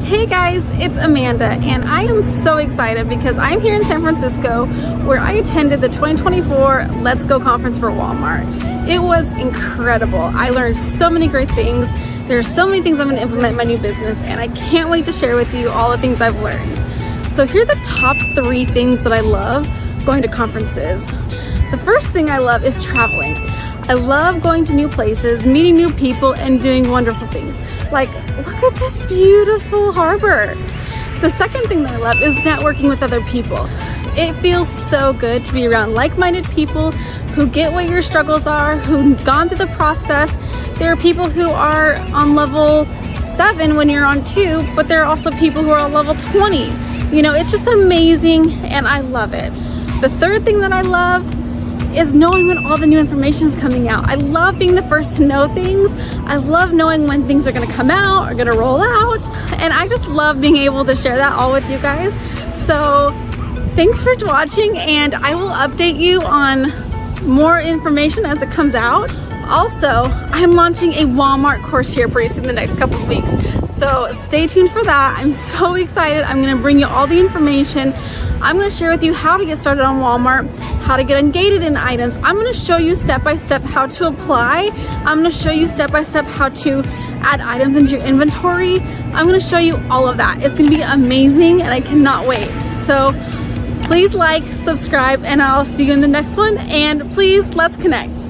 Hey guys, it's Amanda and I am so excited because I'm here in San Francisco where I attended the 2024 Let's Go conference for Walmart. It was incredible. I learned so many great things. There's so many things I'm going to implement in my new business and I can't wait to share with you all the things I've learned. So here are the top 3 things that I love going to conferences. The first thing I love is traveling. I love going to new places, meeting new people, and doing wonderful things. Like, look at this beautiful harbor. The second thing that I love is networking with other people. It feels so good to be around like-minded people who get what your struggles are, who've gone through the process. There are people who are on level 7 when you're on 2, but there are also people who are on level 20. You know, it's just amazing and I love it. The third thing that I love is knowing when all the new information is coming out. I love being the first to know things. I love knowing when things are gonna come out or gonna roll out. And I just love being able to share that all with you guys. So thanks for watching and I will update you on more information as it comes out. Also, I'm launching a Walmart course here pretty soon in the next couple of weeks. So stay tuned for that. I'm so excited. I'm gonna bring you all the information. I'm gonna share with you how to get started on Walmart, how to get ungated in items. I'm gonna show you step-by-step how to apply. I'm gonna show you step-by-step how to add items into your inventory. I'm gonna show you all of that. It's gonna be amazing and I cannot wait. So please like, subscribe, and I'll see you in the next one. And please, let's connect.